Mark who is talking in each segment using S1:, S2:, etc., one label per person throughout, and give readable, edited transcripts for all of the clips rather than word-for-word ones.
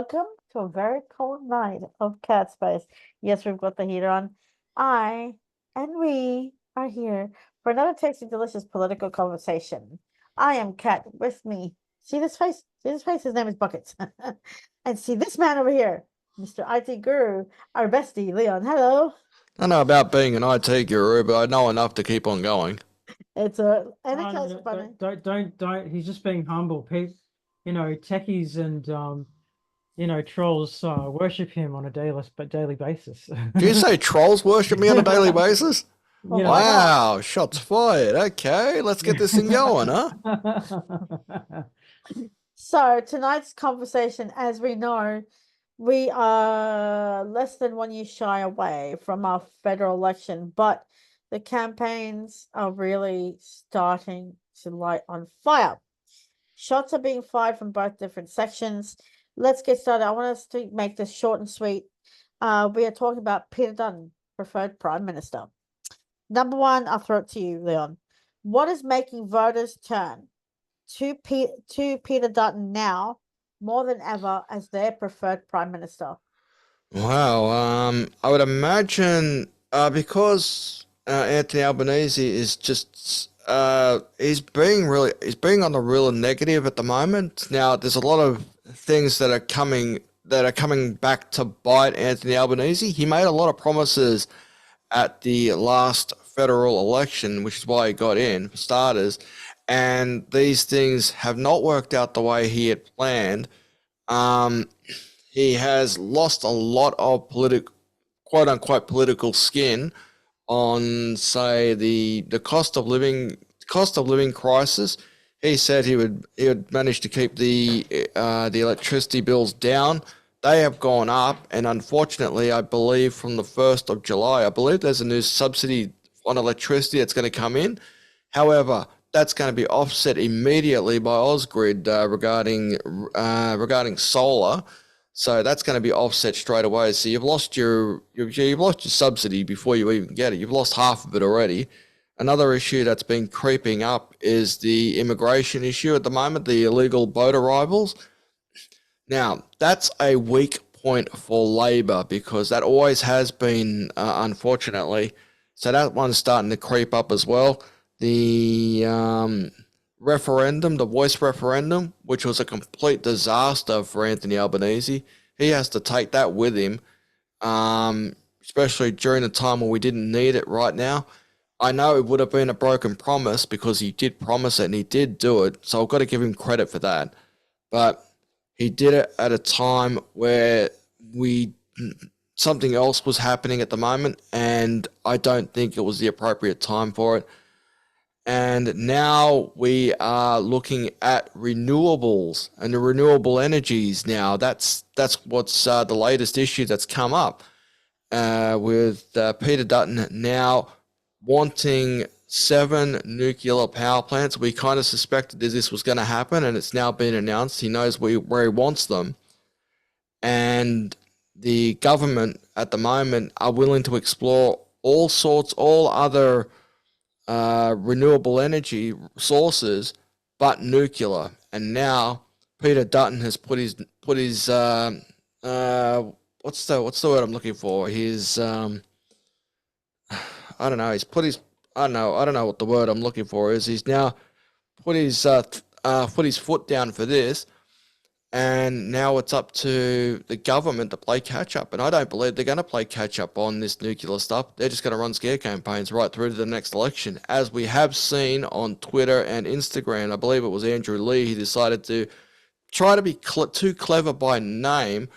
S1: welcome to a very cold night of Cat Space. Yes, we've got the heater on. I and we are here for another tasty, delicious political conversation. I am Cat. With me, see this face? See this face? His name is Buckets. And see this man over here, Mr. IT Guru, our bestie, Leon. Hello.
S2: I don't know about being an IT guru, but I know enough to keep on going.
S1: It's a and
S3: Oh,
S1: it's
S3: no,
S1: just
S3: no,
S1: funny.
S3: don't. He's just being humble. Techies and trolls worship him on a daily basis.
S2: Do you say trolls worship me on a daily basis?
S1: Well,
S3: You
S1: why
S3: know.
S1: not?
S2: Wow, shots fired. Okay, let's get this thing going, huh?
S1: So tonight's conversation, as we know, we are less than 1 year shy away from our federal election, but the campaigns are really starting to light on fire. Shots are being fired from both different sections. Let's get started. I want us to make this short and sweet. We are talking about Peter Dutton, preferred Prime Minister. Number one, I'll throw it to you, Leon. What is making voters turn to Peter Dutton now more than ever as their preferred Prime Minister?
S2: Wow, I would imagine because Anthony Albanese is just he's being on the real negative at the moment. Now, there's a lot of things that are coming back to bite Anthony Albanese. He made a lot of promises at the last federal election, which is why he got in, for starters. And these things have not worked out the way he had planned. Um, he has lost a lot of quote unquote political skin on, say, the cost of living crisis. He said he would manage to keep the electricity bills down. They have gone up, and unfortunately, I believe from the 1st of July, I believe there's a new subsidy on electricity that's going to come in. However, that's going to be offset immediately by Ausgrid regarding solar. So that's going to be offset straight away. So you've lost your subsidy before you even get it. You've lost half of it already. Another issue that's been creeping up is the immigration issue at the moment, the illegal boat arrivals. Now, that's a weak point for Labor because that always has been, unfortunately. So that one's starting to creep up as well. The voice referendum, which was a complete disaster for Anthony Albanese, he has to take that with him, especially during a time when we didn't need it right now. I know it would have been a broken promise because he did promise it and he did do it, so I've got to give him credit for that. But he did it at a time where we something else was happening at the moment, and I don't think it was the appropriate time for it. And now we are looking at renewables and the renewable energies. Now that's what's the latest issue that's come up with Peter Dutton now wanting 7 nuclear power plants. We kind of suspected that this was going to happen, and it's now been announced. He knows where he wants them, and the government at the moment are willing to explore all other renewable energy sources, but nuclear. And now Peter Dutton has put his uh, what's the word I'm looking for? His I don't know. He's put his I don't know what the word I'm looking for is. He's now put his foot down for this, and now it's up to the government to play catch up. And I don't believe they're going to play catch up on this nuclear stuff. They're just going to run scare campaigns right through to the next election, as we have seen on Twitter and Instagram. I believe it was Andrew Lee. He decided to try to be too clever by name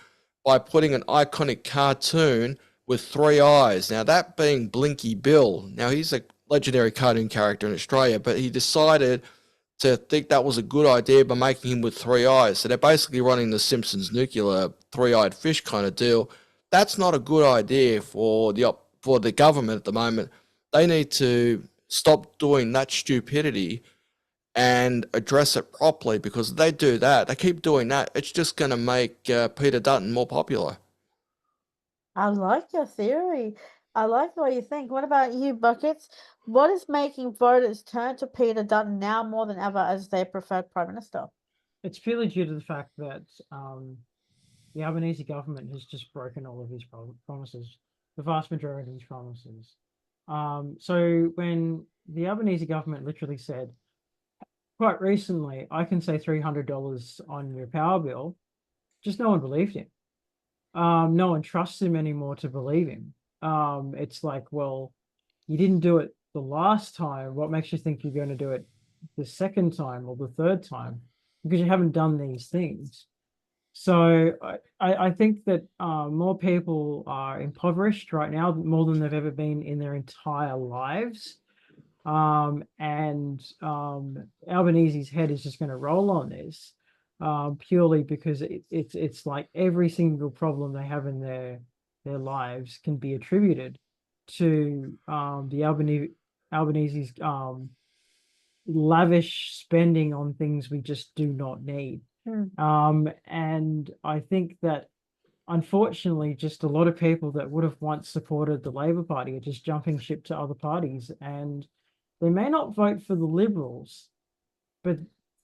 S2: by putting an iconic cartoon with 3 eyes. Now, that being Blinky Bill. Now, he's a legendary cartoon character in Australia, but he decided to think that was a good idea by making him with 3 eyes. So they're basically running the Simpsons nuclear 3-eyed fish kind of deal. That's not a good idea for the government at the moment. They need to stop doing that stupidity and address it properly, because if they do that, they keep doing that, it's just going to make Peter Dutton more popular.
S1: I like your theory. I like the way you think. What about you, Buckets? What is making voters turn to Peter Dutton now more than ever as their preferred Prime Minister?
S3: It's purely due to the fact that the Albanese government has just broken all of his promises, the vast majority of his promises. So when the Albanese government literally said, quite recently, I can say $300 on your power bill, just no one believed him. No one trusts him anymore to believe him. It's like, well, you didn't do it the last time. What makes you think you're going to do it the second time or the third time? Because you haven't done these things. So I think that more people are impoverished right now, more than they've ever been in their entire lives. Albanese's head is just going to roll on this, purely because it's like every single problem they have in their lives can be attributed to the Albanese's lavish spending on things we just do not need. And I think that unfortunately, just a lot of people that would have once supported the Labor Party are just jumping ship to other parties, and they may not vote for the Liberals, but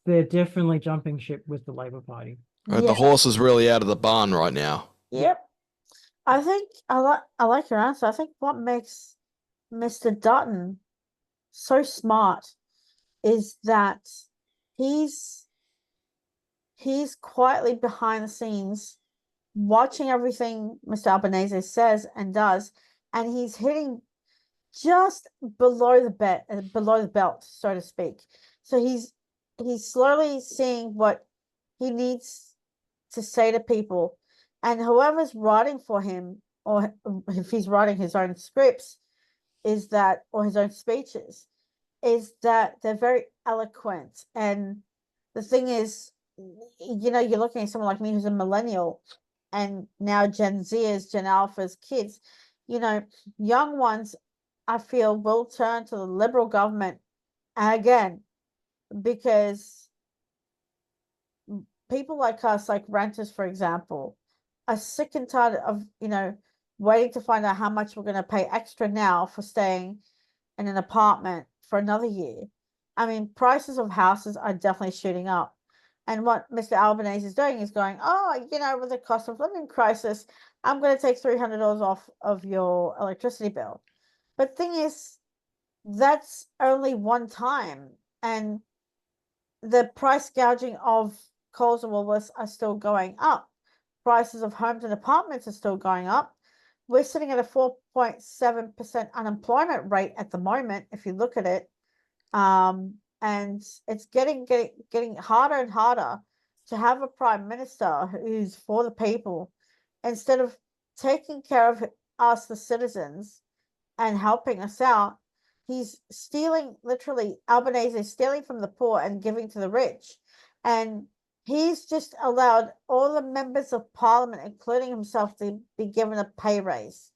S3: they're definitely jumping ship with the Labor Party.
S2: The horse is really out of the barn right now.
S1: Yep. I think I like your answer. I think what makes Mr. Dutton so smart is that he's quietly behind the scenes watching everything Mr. Albanese says and does, and he's hitting just below the belt, so to speak. So he's slowly seeing what he needs to say to people, and whoever's writing for him, or if he's writing his own scripts, is that, or his own speeches, is that they're very eloquent. And the thing is, you're looking at someone like me who's a millennial, and now Gen Zers, Gen Alphas, kids, young ones, I feel, will turn to the Liberal government again, because people like us, like renters, for example, are sick and tired of, waiting to find out how much we're going to pay extra now for staying in an apartment for another year. I mean, prices of houses are definitely shooting up. And what Mr. Albanese is doing is going, with the cost of living crisis, I'm going to take $300 off of your electricity bill. But thing is, that's only one time. And the price gouging of Coles and Woolworths are still going up. Prices of homes and apartments are still going up. We're sitting at a 4.7% unemployment rate at the moment, if you look at it. And it's getting harder and harder to have a prime minister who's for the people, instead of taking care of us, the citizens, and helping us out. He's stealing, literally, Albanese is stealing from the poor and giving to the rich. And he's just allowed all the members of parliament, including himself, to be given a pay raise.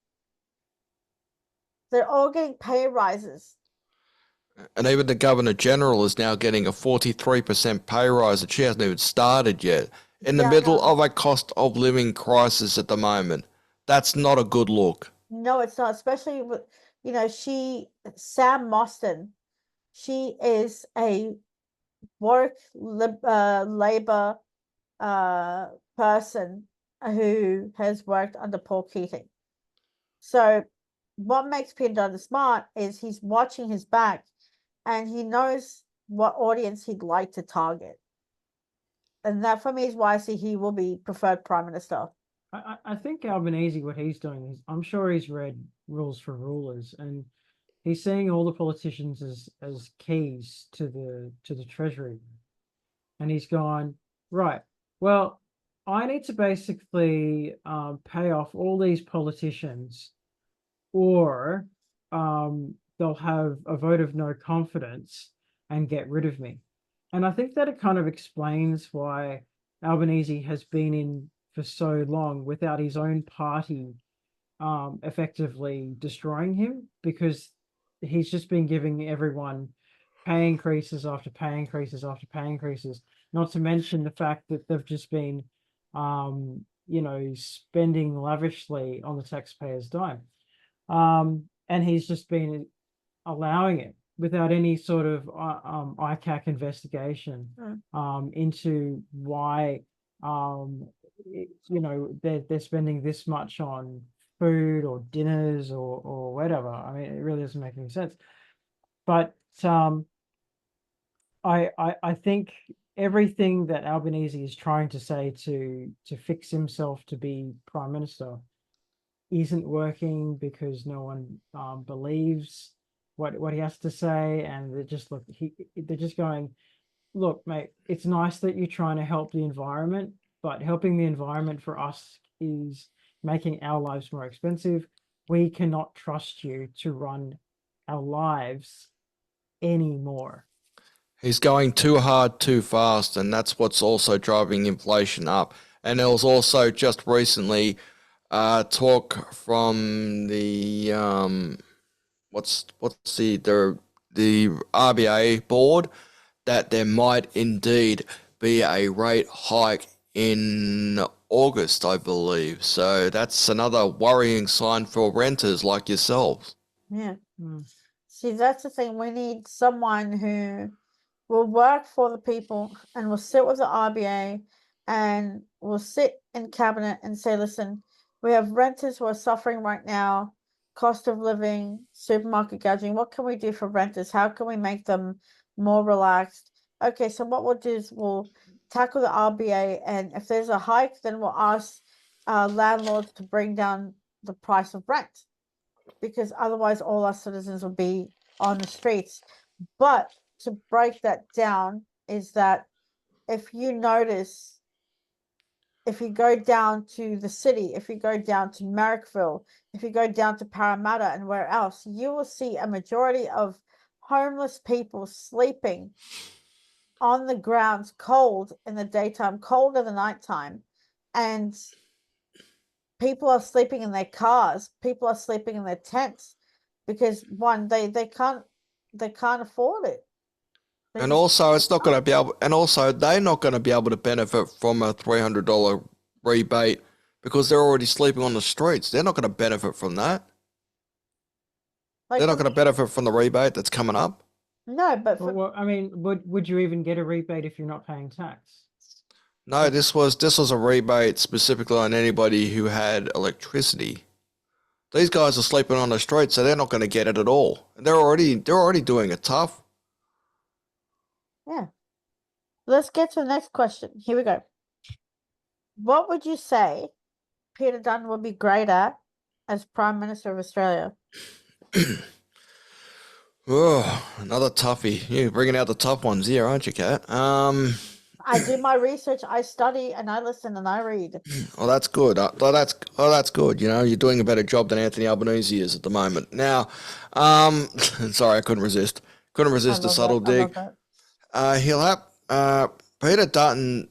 S1: They're all getting pay rises.
S2: And even the Governor General is now getting a 43% pay rise that she hasn't even started yet, in the middle of a cost of living crisis at the moment. That's not a good look.
S1: No, it's not, especially with, Sam Mostyn, she is a Labor person who has worked under Paul Keating. So what makes Peter Dutton smart is he's watching his back, and he knows what audience he'd like to target. And that, for me, is why I see he will be preferred prime minister.
S3: I think Albanese, what he's doing is, I'm sure he's read Rules for Rulers, and he's seeing all the politicians as keys to the treasury. And he's gone, right, well, I need to basically pay off all these politicians, or they'll have a vote of no confidence and get rid of me. And I think that it kind of explains why Albanese has been in for so long without his own party effectively destroying him, because he's just been giving everyone pay increases after pay increases after pay increases, not to mention the fact that they've just been spending lavishly on the taxpayers' dime. And he's just been allowing it without any sort of ICAC investigation into why you know, they're spending this much on food or dinners or whatever. I mean, it really doesn't make any sense. But I think everything that Albanese is trying to say to fix himself to be prime minister isn't working because no one believes what he has to say, and they're just going, look, mate, it's nice that you're trying to help the environment, but helping the environment for us is making our lives more expensive. We cannot trust you to run our lives anymore.
S2: He's going too hard too fast, and that's what's also driving inflation up. And there was also just recently talk from the what's the RBA board that there might indeed be a rate hike in August, I believe. So that's another worrying sign for renters like yourselves.
S1: Yeah.
S3: Mm.
S1: See, that's the thing. We need someone who will work for the people and will sit with the RBA and will sit in cabinet and say, listen, we have renters who are suffering right now, cost of living, supermarket gouging. What can we do for renters? How can we make them more relaxed? Okay, so what we'll do is we'll tackle the RBA, and if there's a hike, then we'll ask landlords to bring down the price of rent, because otherwise all our citizens will be on the streets. But to break that down is that if you notice, if you go down to the city, if you go down to Marrickville, if you go down to Parramatta and where else, you will see a majority of homeless people sleeping on the grounds, cold in the daytime, cold in the nighttime, and people are sleeping in their cars, people are sleeping in their tents, because one, they can't afford it.
S2: And also, it's not going to be able, and also they're not going to be able to benefit from a $300 rebate because they're already sleeping on the streets. They're not going to benefit from that.
S1: Like,
S2: They're not going to benefit from the rebate that's coming up.
S1: No, but
S3: Well, I mean, would you even get a rebate if you're not paying tax?
S2: No, this was a rebate specifically on anybody who had electricity. These guys are sleeping on the streets, so they're not going to get it at all. They're already doing it tough.
S1: yeah. Let's get to the next question. Here we go. What would you say Peter Dutton would be great at as Prime Minister of Australia?
S2: Oh, another toughie. You're bringing out the tough ones here, aren't you, Kat?
S1: I do my research, I study, and I listen and I read.
S2: Well, that's good. That's good. You know, you're doing a better job than Anthony Albanese is at the moment. Now, sorry, I couldn't resist. Couldn't
S1: I
S2: resist a
S1: love
S2: subtle
S1: that. I love
S2: dig.
S1: that.
S2: He'll have Peter Dutton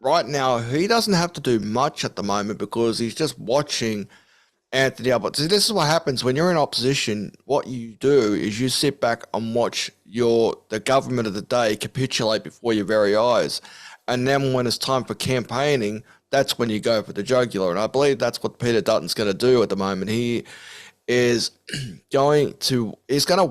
S2: right now. He doesn't have to do much at the moment because he's just watching Anthony Albanese. This is what happens when you're in opposition. What you do is you sit back and watch the government of the day capitulate before your very eyes, and then when it's time for campaigning, that's when you go for the jugular. And I believe that's what Peter Dutton's going to do at the moment. He is he's going to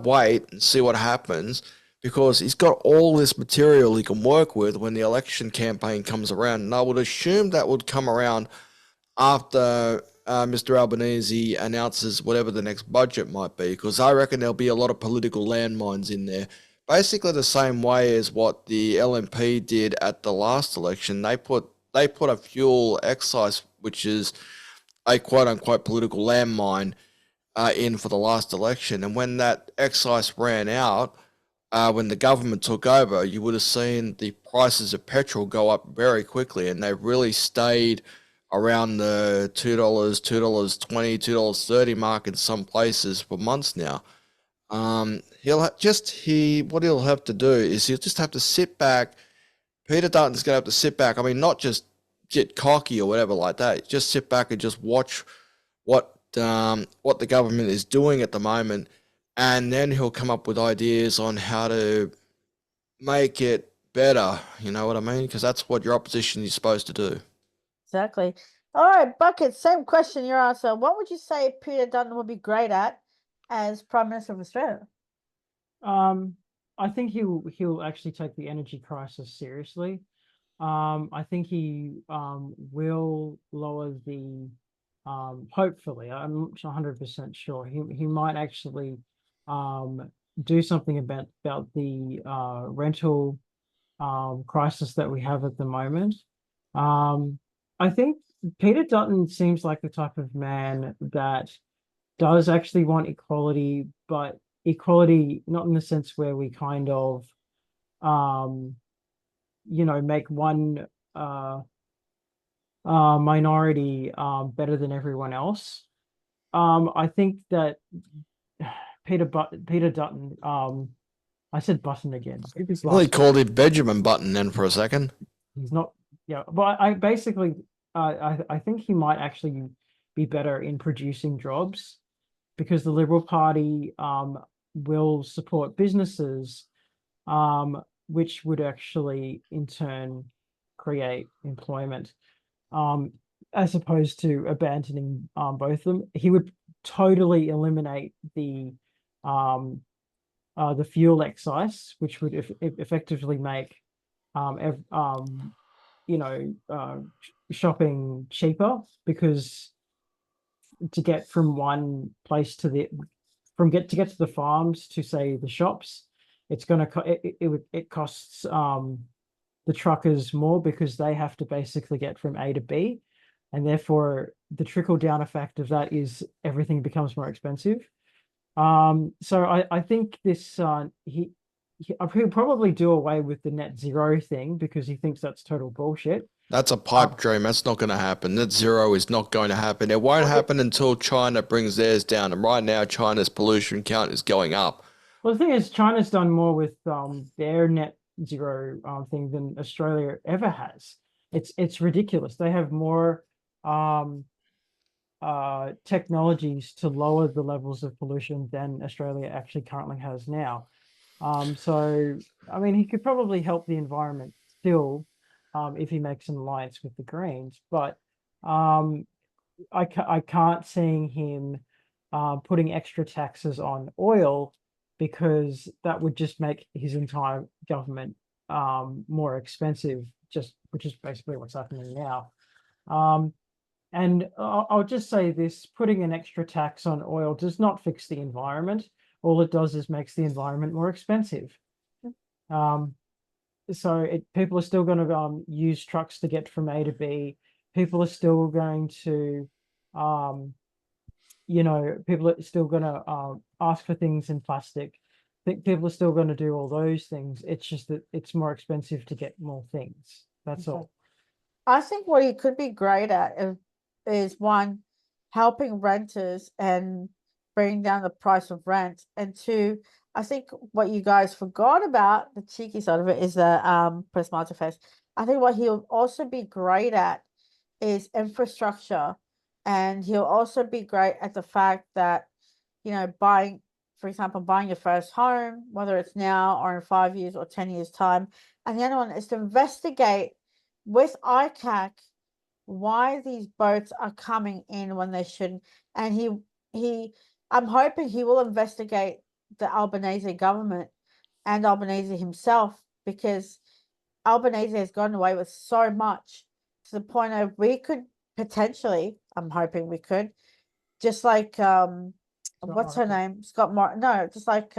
S2: wait and see what happens because he's got all this material he can work with when the election campaign comes around. And I would assume that would come around after Mr. Albanese announces whatever the next budget might be, because I reckon there'll be a lot of political landmines in there. Basically the same way as what the LNP did at the last election. They put a fuel excise, which is a quote unquote political landmine, in for the last election. And when that excise ran out, when the government took over, you would have seen the prices of petrol go up very quickly, and they really stayed around the $2, $2.20, $2.30 mark in some places for months now. What he'll have to do is he'll just have to sit back. Peter Dutton's gonna have to sit back. I mean, not just get cocky or whatever like that. Just sit back and just watch what the government is doing at the moment, and then he'll come up with ideas on how to make it better. You know what I mean? Because that's what your opposition is supposed to do.
S1: Exactly. All right, Bucket, same question, your answer. What would you say Peter Dutton would be great at as Prime Minister of Australia?
S3: I think he'll actually take the energy crisis seriously. I think he will lower the hopefully, I'm not 100% sure. He might actually do something about the rental crisis that we have at the moment. I think Peter Dutton seems like the type of man that does actually want equality, but equality not in the sense where we kind of um make one uh minority better than everyone else. I think that Peter Dutton, I said Button again. His
S2: Well, he
S3: last
S2: called him Benjamin Button then for a second.
S3: he's not, yeah, but I basically I think he might actually be better in producing jobs because the Liberal Party will support businesses which would actually in turn create employment. Um, as opposed to abandoning both of them. He would totally eliminate the fuel excise, which would effectively make ev shopping cheaper because to get from one place to the to get to the farms to say the shops, it's going to it costs the truckers more because they have to basically get from A to B, and therefore the trickle down effect of that is everything becomes more expensive. So I think this he'll probably do away with the net zero thing because he thinks that's total bullshit.
S2: That's a pipe dream. That's not going to happen. Net zero is not going to happen. It won't happen until China brings theirs down. And right now, China's pollution count is going up.
S3: Well, the thing is, China's done more with their net zero thing than Australia ever has. It's ridiculous. They have more um technologies to lower the levels of pollution than Australia actually currently has now. So I mean, he could probably help the environment still, if he makes an alliance with the Greens, but um, I can't see him putting extra taxes on oil because that would just make his entire government more expensive, just which is basically what's happening now. Um, and I'll just say this, putting an extra tax on oil does not fix the environment. All it does is makes the environment more expensive. Um, so people are still going to use trucks to get from A to B. People are still going to, people are still going to ask for things in plastic. People are still going to do all those things. It's just that it's more expensive to get more things. That's all.
S1: I think what he could be great at is one, helping renters and bringing down the price of rent. And two, I think what you guys forgot about, the cheeky side of it, is the put a smile to face. I think what he'll also be great at is infrastructure. And he'll also be great at the fact that, buying, for example, buying your first home, whether it's now or in 5 years or 10 years' time. And the other one is to investigate with ICAC why these boats are coming in when they shouldn't. And I'm hoping he will investigate the Albanese government and Albanese himself, because Albanese has gone away with so much to the point of we could potentially, I'm hoping we could, just like what's her name? Scott Martin. No, just like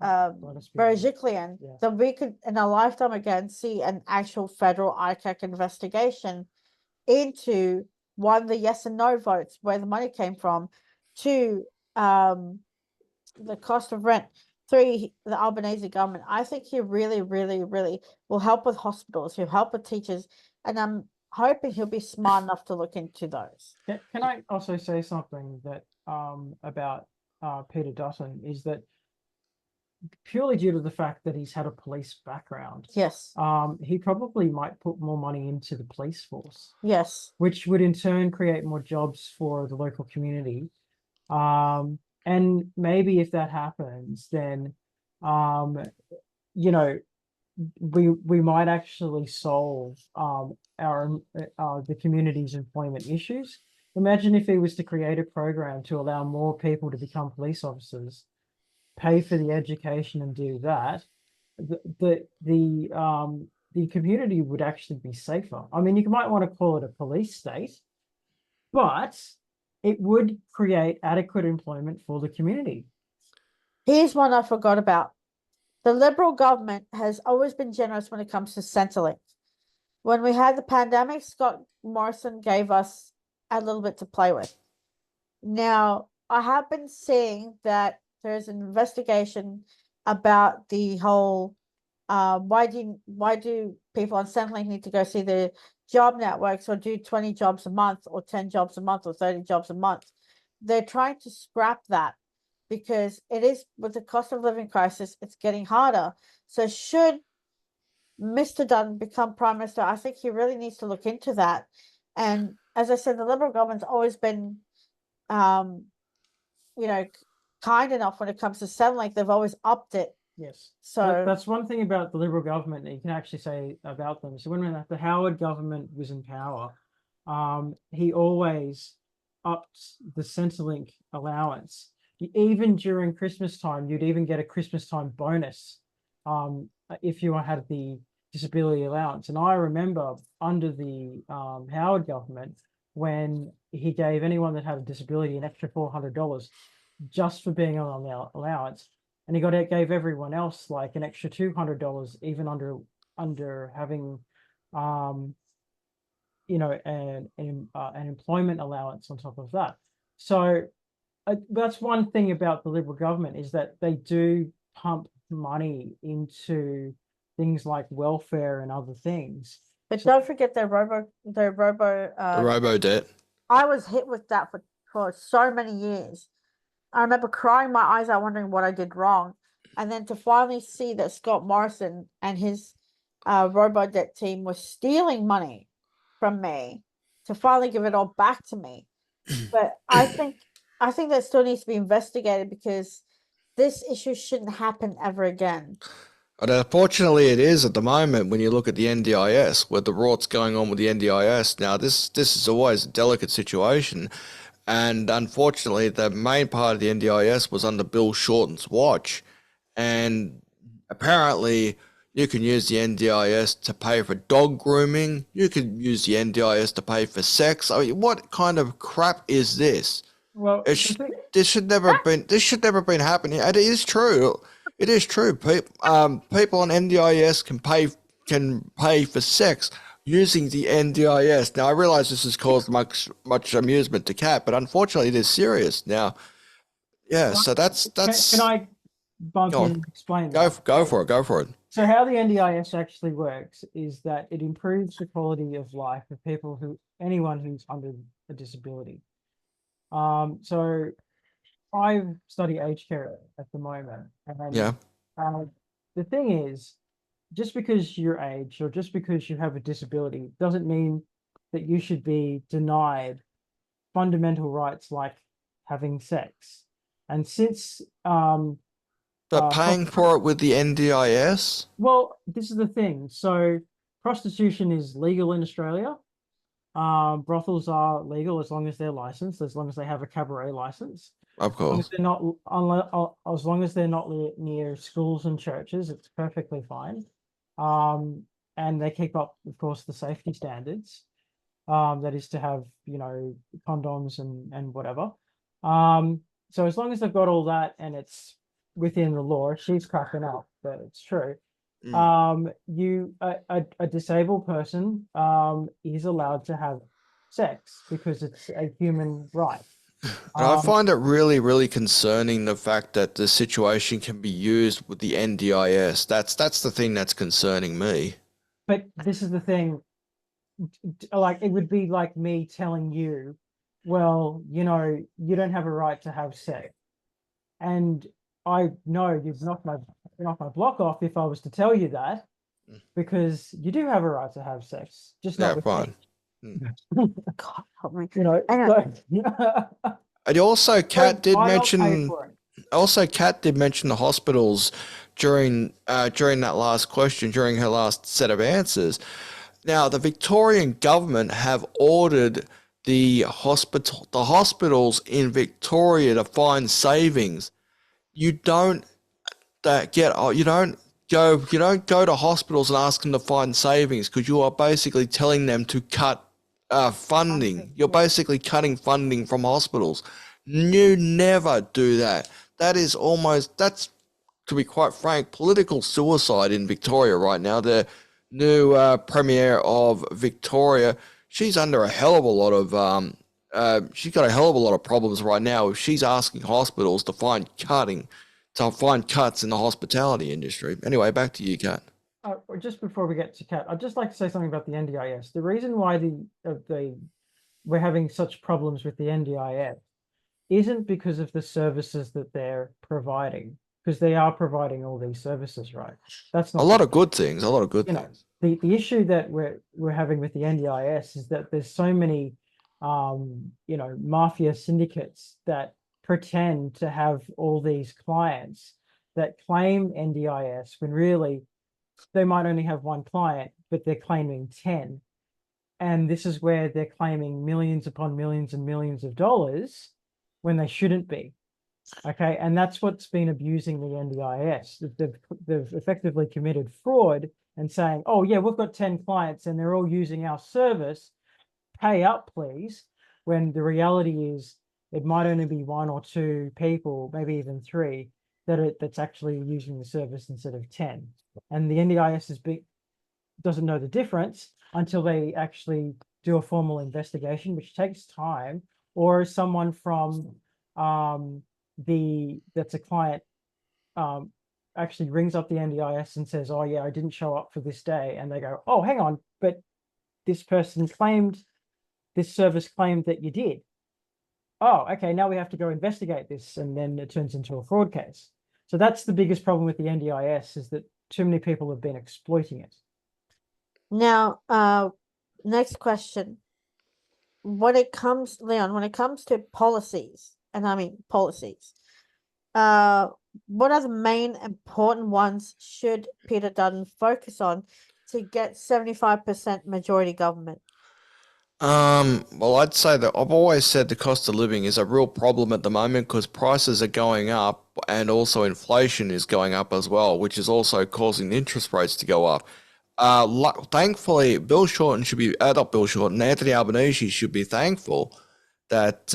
S1: Berejiklian,
S3: Yeah.
S1: that we could in a lifetime again see an actual federal ICAC investigation into one, the yes and no votes, where the money came from, two, the cost of rent, three, the Albanese government. I think he really, really, really will help with hospitals, he'll help with teachers, and I'm hoping he'll be smart enough to look into those.
S3: Can I also say something that about Peter Dutton is that purely due to the fact that he's had a police background,
S1: Yes,
S3: he probably might put more money into the police force,
S1: yes,
S3: which would in turn create more jobs for the local community. And maybe if that happens, then you know, we might actually solve our the community's employment issues. Imagine if he was to create a program to allow more people to become police officers, pay for the education and do that. The the community would actually be safer. I mean, you might want to call it a police state, but it would create adequate employment for the community.
S1: Here's one I forgot about. The Liberal government has always been generous when it comes to Centrelink. When we had the pandemic, Scott Morrison gave us a little bit to play with. Now, I have been seeing that there's an investigation about the whole why do people on Centrelink need to go see the job networks or do 20 jobs a month or 10 jobs a month or 30 jobs a month? They're trying to scrap that because it is, with the cost of living crisis, it's getting harder. So should Mr. Dutton become Prime Minister, I think he really needs to look into that. And as I said, the Liberal government's always been kind enough when it comes to Centrelink. They've always upped it.
S3: Yes.
S1: So
S3: that's one thing about the Liberal government that you can actually say about them. So when the Howard government was in power, he always upped the Centrelink allowance. Even during Christmas time, you'd even get a Christmas time bonus if you had the disability allowance. And I remember under the Howard government, when he gave anyone that had a disability an extra $400 just for being on the allowance, and gave everyone else like an extra $200 even under having an employment allowance on top of that. So that's one thing about the Liberal government, is that they do pump money into things like welfare and other things.
S1: But don't forget the robo
S2: The robo debt.
S1: I was hit with that for so many years. I remember crying my eyes out wondering what I did wrong. And then to finally see that Scott Morrison and his robo debt team was stealing money from me, to finally give it all back to me. But I think that still needs to be investigated, because this issue shouldn't happen ever again.
S2: But unfortunately, it is at the moment when you look at the NDIS, with the rort's going on with the NDIS. Now, this is always a delicate situation. And unfortunately, the main part of the NDIS was under Bill Shorten's watch. And apparently, you can use the NDIS to pay for dog grooming. You can use the NDIS to pay for sex. I mean, what kind of crap is this?
S3: Well,
S2: this should never been happening. It is true. It is true. People on NDIS can pay for sex using the NDIS. Now, I realize this has caused much amusement to Kat, but unfortunately, it is serious. Now, yeah. So that's.
S3: Can I bump in and explain that?
S2: Go for it.
S3: So how the NDIS actually works is that it improves the quality of life of anyone who's under a disability. So I study aged care at the moment, and
S2: Yeah.
S3: The thing is, just because you're aged or just because you have a disability doesn't mean that you should be denied fundamental rights like having sex. And since
S2: But paying for it with the NDIS?
S3: well, this is the thing. So prostitution is legal in Australia. Brothels are legal as long as they're licensed, as long as they have a cabaret license.
S2: Of course.
S3: As long as they're not near schools and churches, it's perfectly fine. And they keep up, of course, the safety standards. That is to have, condoms and whatever. So as long as they've got all that and it's within the law, she's cracking up, but it's true. A disabled person is allowed to have sex because it's a human right.
S2: And I find it really, really concerning, the fact that the situation can be used with the NDIS. That's the thing that's concerning me.
S3: But this is the thing, like it would be like me telling you, well, you don't have a right to have sex. And I know you'd knock my block off if I was to tell you that, because you do have a right to have sex, just not with
S2: fine.
S1: God help me.
S2: And also, Kat did
S3: I don't
S2: mention.
S3: pay for it.
S2: Also, Kat did mention the hospitals during that last question, during her last set of answers. Now, the Victorian government have ordered the hospitals in Victoria to find savings. You don't get you don't go to hospitals and ask them to find savings, because you are basically telling them to cut funding. You're basically cutting funding from hospitals. You never do that. That's, to be quite frank, political suicide in Victoria right now. The new Premier of Victoria, she's under a hell of a lot of she's got a hell of a lot of problems right now if she's asking hospitals to find cuts in the hospitality industry. Anyway, back to you, Kat.
S3: Just before we get to Kat, I'd just like to say something about the NDIS. The reason why we're having such problems with the NDIS isn't because of the services that they're providing, because they are providing all these services, right? That's not
S2: A lot of good things.
S3: the issue that we're having with the NDIS is that there's so many mafia syndicates that pretend to have all these clients that claim NDIS when really they might only have one client, but they're claiming 10. And this is where they're claiming millions upon millions and millions of dollars when they shouldn't be. Okay, and that's what's been abusing the NDIS. They've effectively committed fraud and saying, oh yeah, we've got 10 clients and they're all using our service, pay up please, when the reality is it might only be one or two people, maybe even three, that's actually using the service instead of 10. And the NDIS doesn't know the difference until they actually do a formal investigation, which takes time, or someone from that's a client actually rings up the NDIS and says, oh yeah, I didn't show up for this day. And they go, oh, hang on, but this service claimed that you did. Oh, okay, now we have to go investigate this. And then it turns into a fraud case. So that's the biggest problem with the NDIS, is that too many people have been exploiting it.
S1: Now, next question. Leon, when it comes to policies, and I mean policies, what are the main important ones should Peter Dutton focus on to get 75% majority government?
S2: Well, I'd say that I've always said the cost of living is a real problem at the moment, because prices are going up and also inflation is going up as well, which is also causing interest rates to go up. Thankfully, Anthony Albanese should be thankful that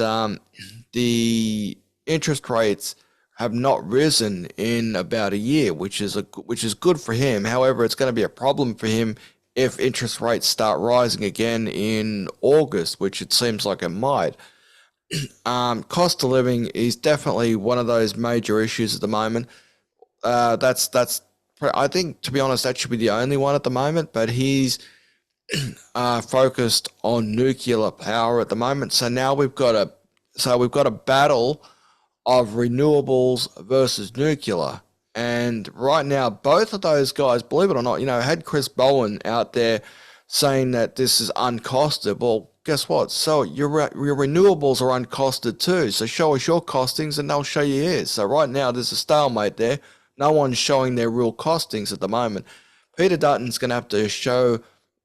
S2: the interest rates have not risen in about a year, which is good for him. However, it's going to be a problem for him if interest rates start rising again in August, which it seems like it might. Cost of living is definitely one of those major issues at the moment. I think, to be honest, that should be the only one at the moment, but he's focused on nuclear power at the moment. So now we've got a battle of renewables versus nuclear. And right now, both of those guys, believe it or not, had Chris Bowen out there saying that this is uncosted. Well, guess what? So your renewables are uncosted too. So show us your costings and they'll show you his. So right now, there's a stalemate there. No one's showing their real costings at the moment. Peter Dutton's going to have to show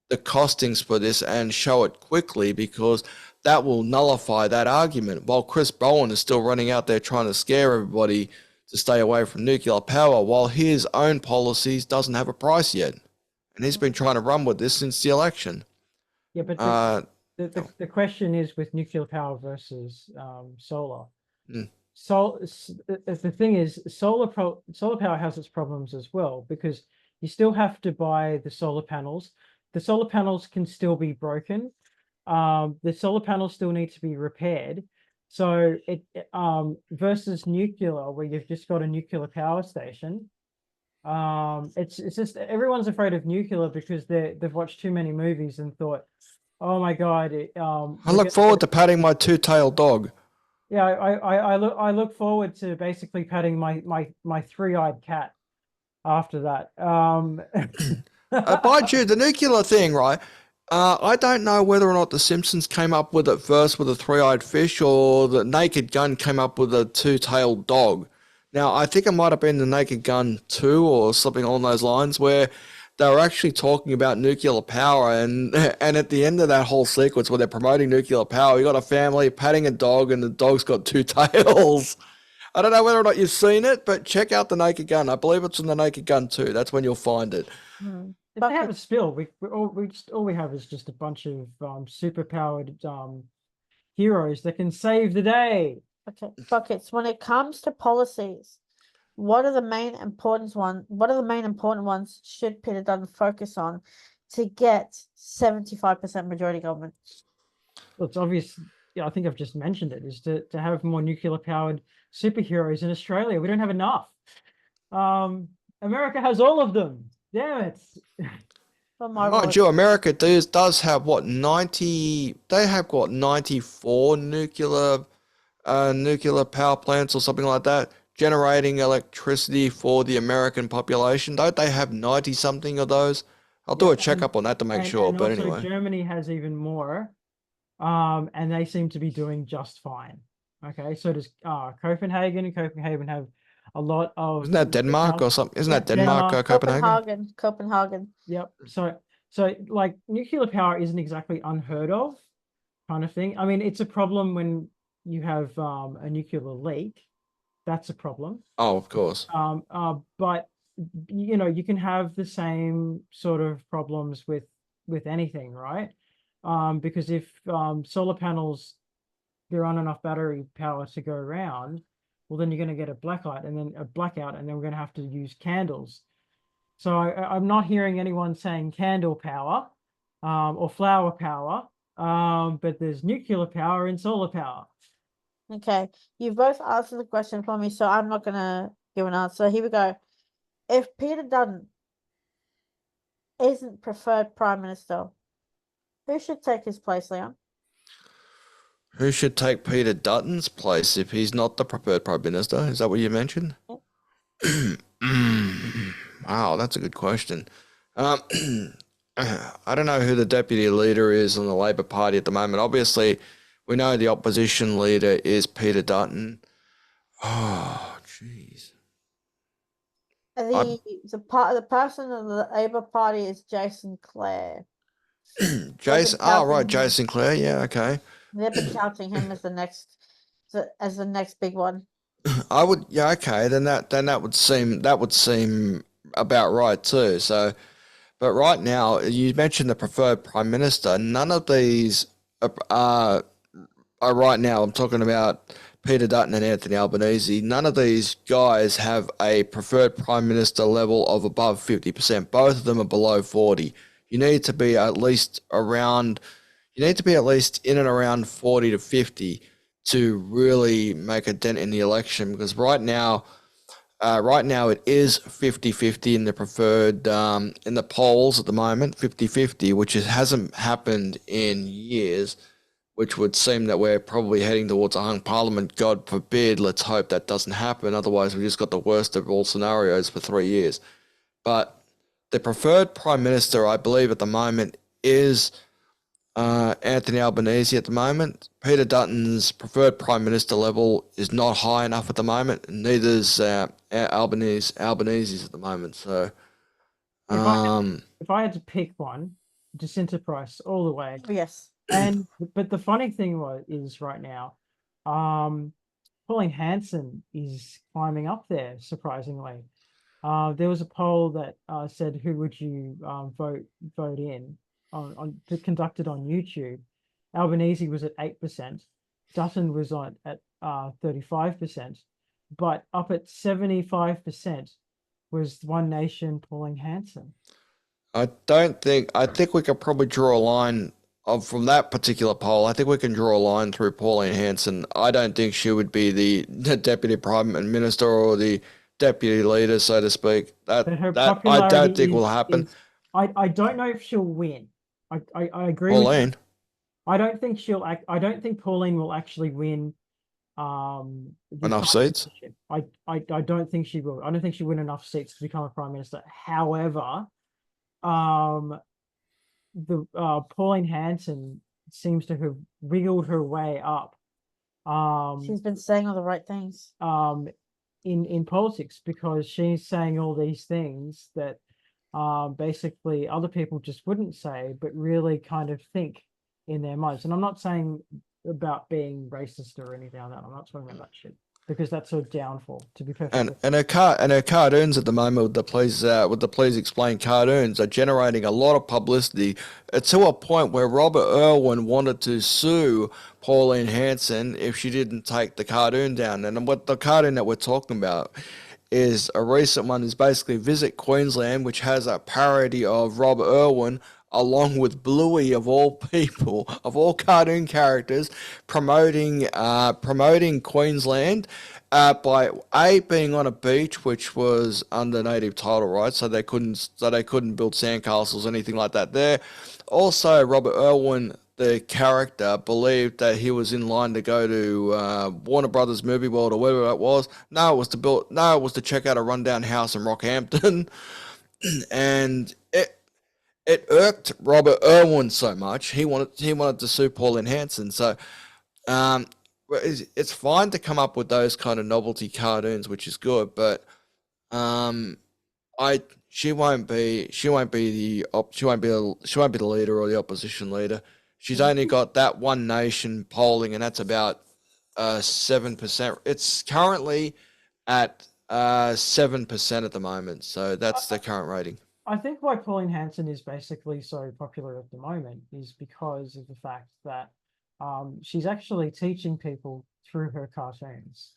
S2: the costings for this and show it quickly, because that will nullify that argument. While Chris Bowen is still running out there trying to scare everybody to stay away from nuclear power, while his own policies doesn't have a price yet. And he's been trying to run with this since the election.
S3: Yeah, but the question is with nuclear power versus solar. So the thing is, solar power has its problems as well, because you still have to buy the solar panels. The solar panels can still be broken. The solar panels still need to be repaired. So it versus nuclear, where you've just got a nuclear power station. It's just everyone's afraid of nuclear because they've watched too many movies and thought, oh my God.
S2: I look forward to patting my two-tailed dog.
S3: Yeah, I look forward to basically patting my three-eyed cat after that.
S2: By Jude, the nuclear thing, right? I don't know whether or not The Simpsons came up with it first with a three-eyed fish, or the Naked Gun came up with a two-tailed dog. Now, I think it might have been The Naked Gun 2 or something along those lines, where they were actually talking about nuclear power, and at the end of that whole sequence where they're promoting nuclear power, you got a family patting a dog and the dog's got two tails. I don't know whether or not you've seen it, but check out The Naked Gun. I believe it's in The Naked Gun too. That's when you'll find it.
S3: If they have a spill, all we have is just a bunch of superpowered heroes that can save the day.
S1: Okay, buckets. When it comes to policies, what are the main important ones should Peter Dutton focus on to get 75% majority government?
S3: Well, it's obvious. Yeah, I think I've just mentioned it. Is to have more nuclear powered superheroes in Australia. We don't have enough. America has all of them. Damn it.
S1: For my
S2: Mind
S1: vote.
S2: you, America does have what 90? They have what 94 nuclear power plants or something like that, generating electricity for the American population. Don't they have 90 something of those? I'll do a checkup on that to make sure.
S3: And
S2: But
S3: also
S2: anyway,
S3: Germany has even more. And they seem to be doing just fine. Okay, so does Copenhagen, and Copenhagen have a lot of.
S2: isn't that Denmark or something? Isn't that Denmark, Copenhagen?
S1: Copenhagen.
S3: Yep. So like nuclear power isn't exactly unheard of, kind of thing. I mean, it's a problem when you have a nuclear leak. That's a problem.
S2: Oh, of course.
S3: But you know, you can have the same sort of problems with anything, right? Because if solar panels, there aren't enough battery power to go around, well, then you're going to get a blackout, and then we're going to have to use candles. So I'm not hearing anyone saying candle power or flower power, but there's nuclear power and solar power.
S1: Okay, you've both answered the question for me, so I'm not gonna give an answer. Here we go. If Peter Dutton isn't preferred Prime Minister, who should take his place, Leon?
S2: Who should take Peter Dutton's place if he's not the preferred Prime Minister? Is that what you mentioned? Wow, that's a good question. I don't know who the deputy leader is on the Labor Party at the moment. Obviously, we know the opposition leader is Peter Dutton. Oh, jeez.
S1: The person of the Labour Party is Jason Clare.
S2: Jason. Oh, right, Jason Clare. Yeah, okay.
S1: They've been counting him as the next big one.
S2: I would, yeah, okay. Then that would seem about right too. So, but right now, you mentioned the preferred prime minister. None of these are right now. I'm talking about Peter Dutton and Anthony Albanese. None of these guys have a preferred prime minister level of above 50%. Both of them are below 40. You need to be at least around. You need to be at least in and around 40 to 50 to really make a dent in the election, because right now it is 50-50 in the preferred in the polls at the moment, 50-50, which hasn't happened in years, which would seem that we're probably heading towards a hung parliament. God forbid, let's hope that doesn't happen. Otherwise, we just got the worst of all scenarios for 3 years. But the preferred prime minister, I believe, at the moment is Anthony Albanese at the moment. Peter Dutton's preferred prime minister level is not high enough at the moment. Neither is Albanese's at the moment. So,
S3: if I had to pick one, Jacinta Price all the way.
S1: Yes.
S3: But the funny thing is right now, Pauline Hanson is climbing up there, surprisingly. There was a poll that said who would you vote in conducted on YouTube. Albanese was at 8%, Dutton was at 35%, but up at 75% was One Nation Pauline Hanson.
S2: I think we could probably draw a line from that particular poll. I think we can draw a line through Pauline Hanson. I don't think she would be the deputy prime minister or the deputy leader, so to speak. That I don't think will happen.
S3: I don't know if she'll win. I agree
S2: Pauline.
S3: with you. I don't think Pauline will actually win
S2: Enough seats.
S3: I don't think she will. I don't think she'll win enough seats to become a prime minister. However, the Pauline Hanson seems to have wiggled her way up.
S1: She's been saying all the right things.
S3: In politics, because she's saying all these things that basically other people just wouldn't say, but really kind of think in their minds. And I'm not saying about being racist or anything like that. I'm not talking about that shit. because that's her downfall, to be perfectly.
S2: And her cartoons at the moment with the Please Explain cartoons are generating a lot of publicity, to a point where Robert Irwin wanted to sue Pauline Hanson if she didn't take the cartoon down. And what the cartoon that we're talking about is a recent one, is basically Visit Queensland, which has a parody of Robert Irwin along with Bluey, of all people, of all cartoon characters, promoting Queensland, by being on a beach which was under native title rights, so they couldn't build sandcastles or anything like that there. Also, Robert Irwin, the character, believed that he was in line to go to Warner Brothers Movie World or whatever that was. No, it was to build. No, it was to check out a rundown house in Rockhampton, and it irked Robert Irwin so much he wanted to sue Pauline Hanson. So um, it's fine to come up with those kind of novelty cartoons, which is good, but um, I she won't be she won't be the leader or the opposition leader. She's only got that One Nation polling, and that's about 7%. It's currently at 7% at the moment, so that's the current rating.
S3: I think why Pauline Hanson is basically so popular at the moment is because of the fact that she's actually teaching people through her cartoons.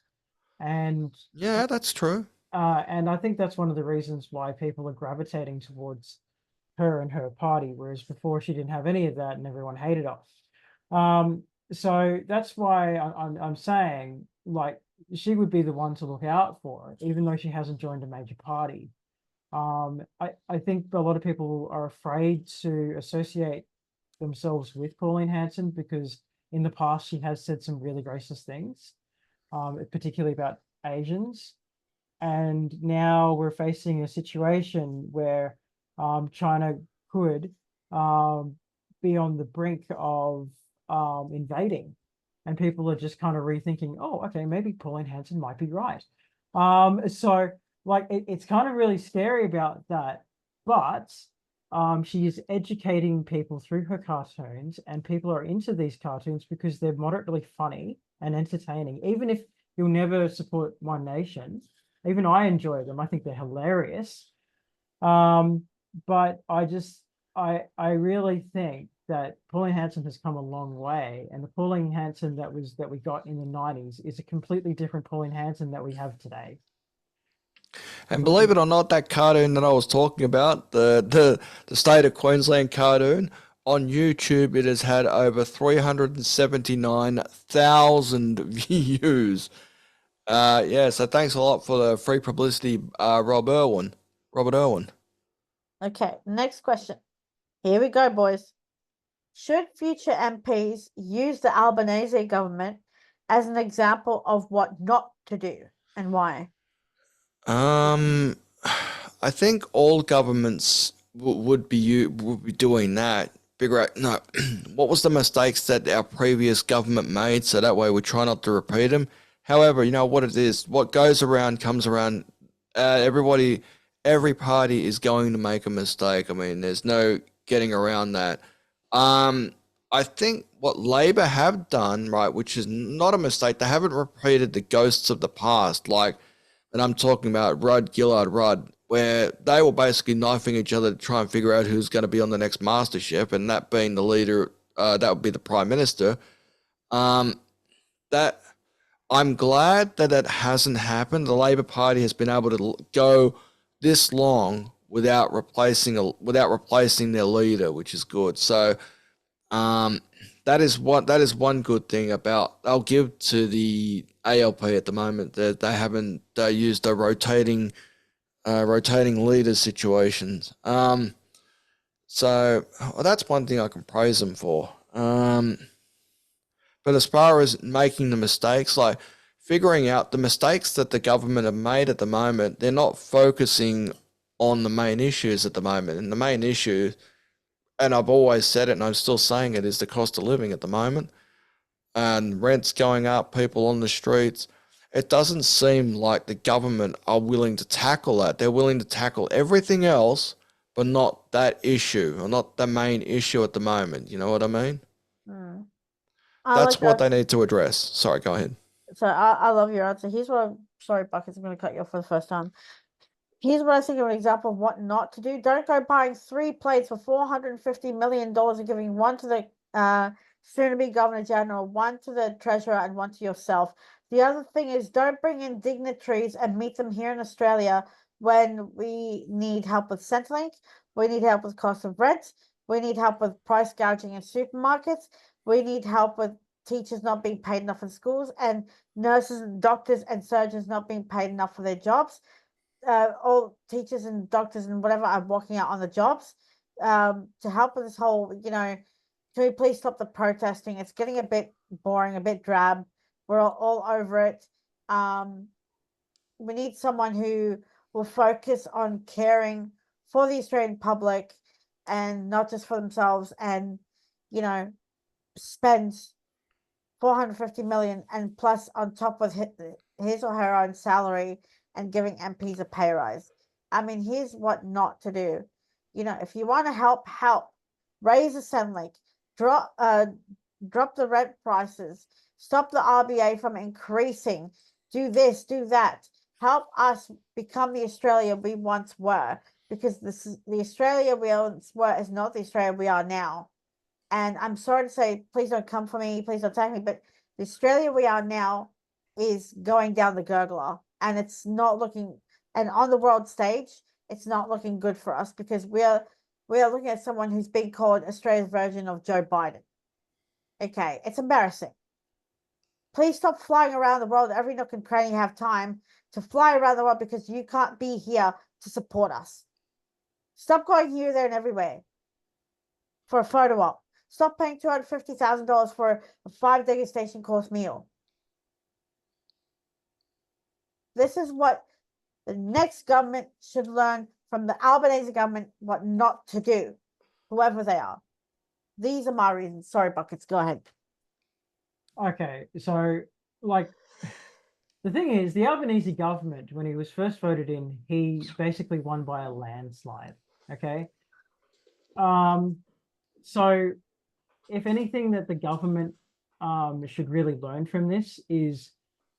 S3: And
S2: Yeah, that's true.
S3: and I think that's one of the reasons why people are gravitating towards her and her party, whereas before she didn't have any of that and everyone hated her. So that's why I'm saying, like, she would be the one to look out for, even though she hasn't joined a major party. I think a lot of people are afraid to associate themselves with Pauline Hanson because in the past she has said some really racist things, particularly about Asians. And now we're facing a situation where China could be on the brink of invading, and people are just kind of rethinking, oh, okay, maybe Pauline Hanson might be right. So like it's kind of really scary about that, but she is educating people through her cartoons, and people are into these cartoons because they're moderately funny and entertaining. Even if you'll never support One Nation, even I enjoy them. I think they're hilarious. But I really think that Pauline Hanson has come a long way, and the Pauline Hanson that we got in the 90s is a completely different Pauline Hanson that we have today.
S2: And believe it or not, that cartoon that I was talking about, the state of Queensland cartoon, on YouTube, it has had over 379,000 views. Yeah, so thanks a lot for the free publicity, Rob Irwin. Robert Irwin.
S1: Okay, next question. Here we go, boys. Should future MPs use the Albanese government as an example of what not to do and why?
S2: I think all governments would be doing that. Figure out no, what was the mistakes that our previous government made, so that way we try not to repeat them. However, you know what it is. What goes around comes around. Every party is going to make a mistake. I mean, there's no getting around that. I think what Labor have done, right, which is not a mistake, they haven't repeated the ghosts of the past, like, and I'm talking about Rudd, Gillard, Rudd, where they were basically knifing each other to try and figure out who's going to be on the next MasterChef, and that being the leader, that would be the Prime Minister. That I'm glad that that hasn't happened. The Labor Party has been able to go this long without replacing their leader, which is good. So that is one good thing about I'll give to the ALP at the moment, that they haven't used the rotating leaders situations. So well, that's one thing I can praise them for. But as far as making the mistakes, like figuring out the mistakes that the government have made at the moment, they're not focusing on the main issues at the moment. And the main issue, and I've always said it and I'm still saying it, is the cost of living at the moment. And rents going up, people on the streets. It doesn't seem like the government are willing to tackle that. They're willing to tackle everything else, but not that issue, or not the main issue at the moment. You know what I mean?
S1: Hmm.
S2: That's what they need to address. Sorry, go ahead.
S1: So I love your answer. Here's what sorry, Buckets, I'm going to cut you off for the first time. Here's what I think of an example of what not to do. Don't go buying 3 plates for $450 million and giving one to the soon-to-be Governor General, one to the Treasurer, and one to yourself. The other thing is don't bring in dignitaries and meet them here in Australia when we need help with Centrelink, we need help with cost of rent, we need help with price gouging in supermarkets, we need help with teachers not being paid enough in schools, and nurses and doctors and surgeons not being paid enough for their jobs. All teachers and doctors and whatever are walking out on the jobs to help with this whole, can we please stop the protesting? It's getting a bit boring, a bit drab. We're all over it. We need someone who will focus on caring for the Australian public and not just for themselves, and spend 450 million and plus on top of his or her own salary and giving MPs a pay rise. I mean, here's what not to do. If you want to help, raise the Centrelink, drop the rent prices, stop the RBA from increasing, do this, do that. Help us become the Australia we once were, because the Australia we once were is not the Australia we are now. And I'm sorry to say, please don't come for me, please don't attack me, but the Australia we are now is going down the gurgler, and it's not looking, and on the world stage, it's not looking good for us, because we are looking at someone who's being called Australia's version of Joe Biden. Okay, it's embarrassing. Please stop flying around the world every nook and cranny you have time to fly around the world because you can't be here to support us. Stop going here, there, and everywhere for a photo op. Stop paying $250,000 for a 5 degustation course meal. This is what the next government should learn from the Albanese government, what not to do, whoever they are. These are my reasons. Sorry, Buckets, go ahead.
S3: Okay, so the thing is, the Albanese government, when he was first voted in, he basically won by a landslide. Okay. So if anything that the government should really learn from this is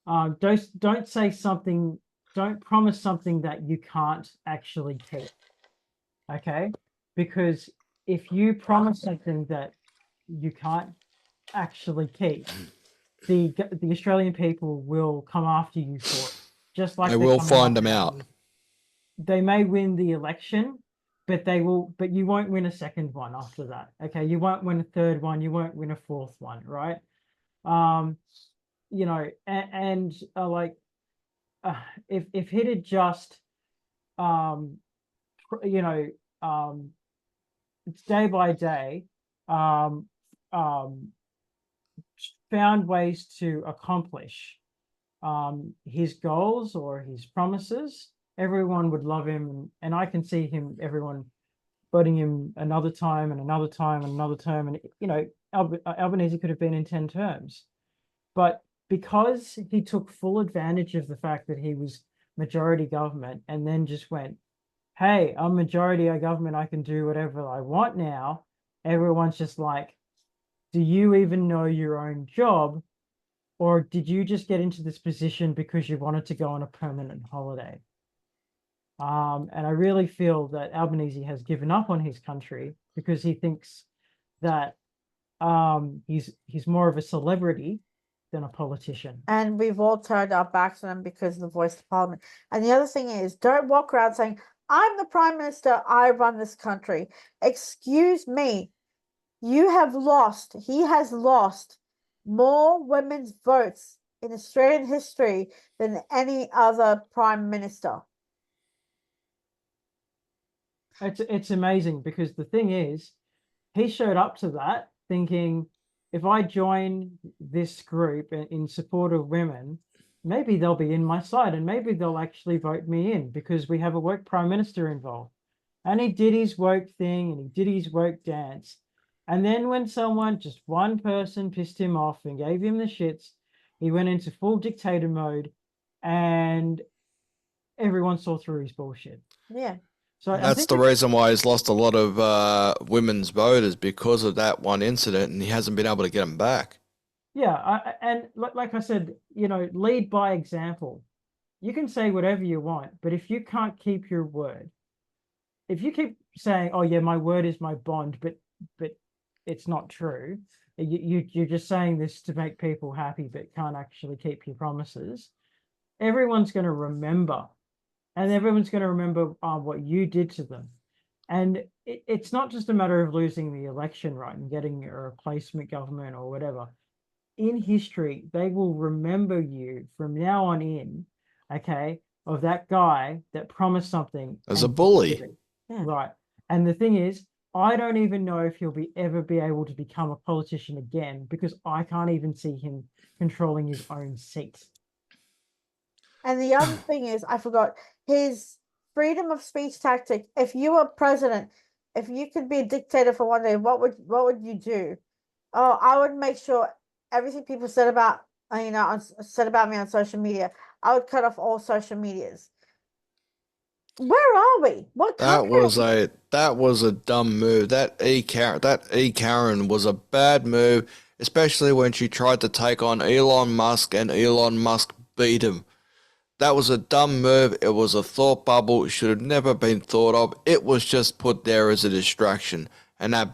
S3: don't say something, don't promise something that you can't actually keep. Okay, because if you promise something that you can't actually keep, the Australian people will come after you for it. Just like
S2: They will find them out.
S3: They may win the election, but you won't win a second one after that. Okay, you won't win a third one, you won't win a fourth one, right? If he'd had just day by day found ways to accomplish his goals or his promises, everyone would love him, and I can see everyone voting him another time and another time and another term, and Albanese could have been in 10 terms, but because he took full advantage of the fact that he was majority government and then just went, hey, I'm majority government, I can do whatever I want now, everyone's just like, do you even know your own job? Or did you just get into this position because you wanted to go on a permanent holiday? And I really feel that Albanese has given up on his country because he thinks that he's more of a celebrity than a politician.
S1: And we've all turned our backs on him because of the voice of parliament. And the other thing is, don't walk around saying, I'm the prime minister, I run this country. Excuse me, he has lost more women's votes in Australian history than any other prime minister.
S3: It's amazing, because the thing is, he showed up to that thinking, if I join this group in support of women, maybe they'll be in my side and maybe they'll actually vote me in because we have a woke prime minister involved. And he did his woke thing and he did his woke dance. And then when just one person pissed him off and gave him the shits, he went into full dictator mode and everyone saw through his bullshit.
S1: Yeah.
S3: So
S2: that's the reason why he's lost a lot of women's voters, because of that one incident, and he hasn't been able to get them back.
S3: Yeah, and like I said, lead by example. You can say whatever you want, but if you can't keep your word, if you keep saying, "Oh yeah, my word is my bond," but it's not true. You're just saying this to make people happy, but can't actually keep your promises. Everyone's going to remember, and everyone's going to remember what you did to them. And it's not just a matter of losing the election, right, and getting a replacement government or whatever. In history, they will remember you from now on in, okay, of that guy that promised something
S2: As a
S3: and
S2: bully.
S3: did it. Right. And the thing is, I don't even know if he'll ever be able to become a politician again because I can't even see him controlling his own seat.
S1: And the other thing is, I forgot his freedom of speech tactic. If you were president, if you could be a dictator for one day, what would you do? Oh, I would make sure everything people said about said about me on social media, I would cut off all social medias. Where are we? What country are we?
S2: That was a dumb move. That E Karen was a bad move, especially when she tried to take on Elon Musk and Elon Musk beat him. That was a dumb move. It was a thought bubble. It should have never been thought of. It was just put there as a distraction, and that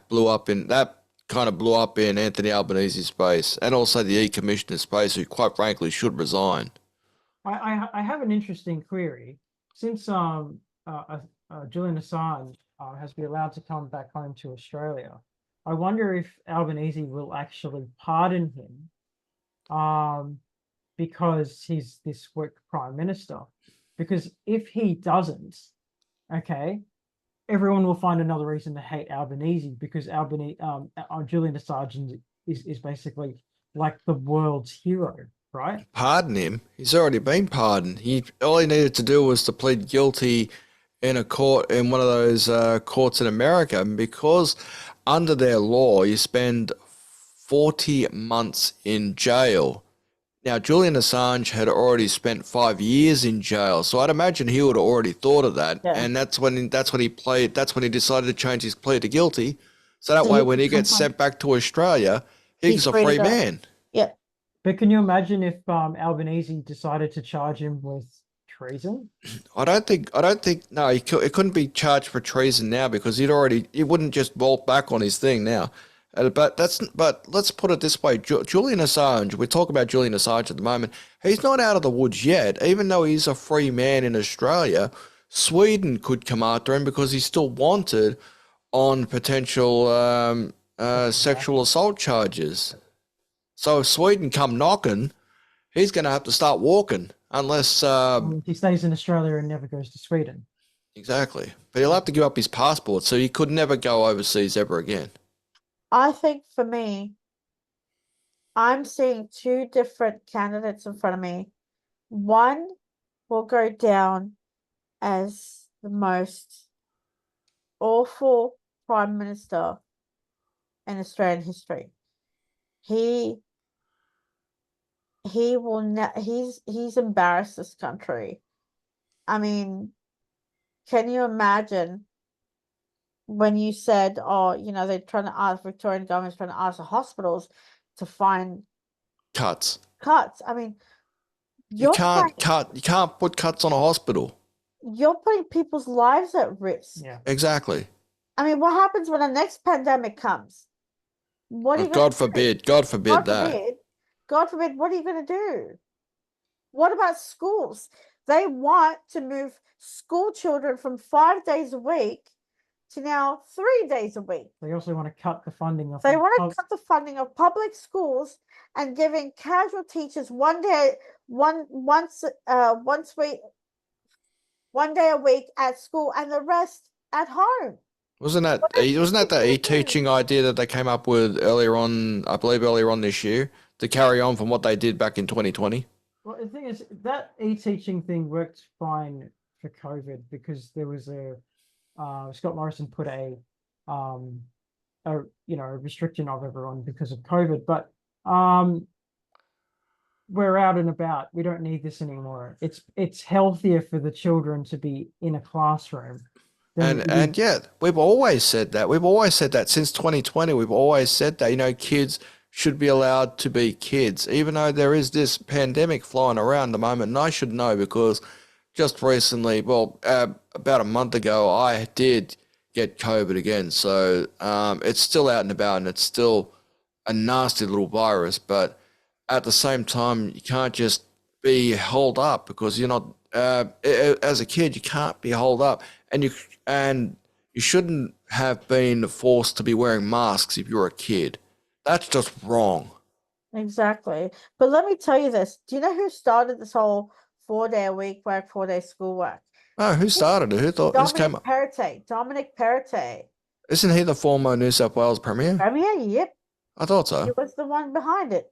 S2: kind of blew up in Anthony Albanese's space, and also the E Commissioner's space, who quite frankly should resign.
S3: I have an interesting query. Since Julian Assange has been allowed to come back home to Australia, I wonder if Albanese will actually pardon him because he's this woke prime minister. Because if he doesn't, okay, everyone will find another reason to hate Albanese because Julian Assange is basically like the world's hero, right?
S2: Pardon him. He's already been pardoned. All he needed to do was to plead guilty in a court in one of those courts in America, and because under their law you spend 40 months in jail. Now Julian Assange had already spent 5 years in jail, so I'd imagine he would have already thought of that,
S1: Yeah.
S2: and that's when he decided to change his plea to guilty, so that
S1: So
S2: way
S1: he
S2: when
S1: can
S2: he
S1: come
S2: gets
S1: home.
S2: sent back to Australia, he's
S1: He's
S2: a
S1: free to
S2: free
S1: go.
S2: man.
S1: Yeah.
S3: But can you imagine if Albanese decided to charge him with treason?
S2: I don't think. No, it couldn't be charged for treason now because he wouldn't just bolt back on his thing now. But let's put it this way: Julian Assange. We talk about Julian Assange at the moment. He's not out of the woods yet, even though he's a free man in Australia. Sweden could come after him because he's still wanted on potential sexual assault charges. So if Sweden come knocking, he's going to have to start walking unless
S3: He stays in Australia and never goes to Sweden.
S2: exactly. But he'll have to give up his passport, so he could never go overseas ever again.
S1: I think for me, I'm seeing two different candidates in front of me. One will go down as the most awful prime minister in Australian history. He will he's embarrassed this country. I mean, can you imagine when you said, oh, they're trying to ask Victorian government's trying to ask the hospitals to find
S2: Cuts.
S1: cuts. I mean,
S2: You can't cut. You can't put cuts on a hospital.
S1: you're putting people's lives at risk.
S3: Yeah.
S2: Exactly.
S1: I mean, what happens when the next pandemic comes? What are you
S2: God
S1: gonna do?
S2: forbid. God forbid
S1: God
S2: that.
S1: forbid. God forbid, what are you going to do? What about schools? They want to move school children from 5 days a week to now 3 days a week.
S3: They also want to cut the funding of.
S1: They want to cut the funding of public schools and giving casual teachers one day a week at school and the rest at home.
S2: Wasn't that the e-teaching idea that they came up with earlier on? I believe earlier on this year to carry on from what they did back in 2020.
S3: Well, the thing is that e-teaching thing worked fine for COVID because there was Scott Morrison put a restriction of everyone because of COVID, but we're out and about. We don't need this anymore. It's healthier for the children to be in a classroom.
S2: And yet we've always said that. We've always said that since 2020. We've always said that, kids should be allowed to be kids, even though there is this pandemic flying around at the moment. And I should know because just recently, well, about a month ago, I did get COVID again. So it's still out and about, and it's still a nasty little virus. But at the same time, you can't just be held up because you're not. As a kid, you can't be held up, and you shouldn't have been forced to be wearing masks if you're a kid. That's just wrong.
S1: Exactly. But let me tell you this. Do you know who started this whole 4-day a week work, 4-day school work?
S2: Oh, who started it? Who thought this came up?
S1: Dominic Perrottet.
S2: Isn't he the former New South Wales Premier?
S1: Premier, yep.
S2: I thought
S1: He
S2: so.
S1: was the one behind it.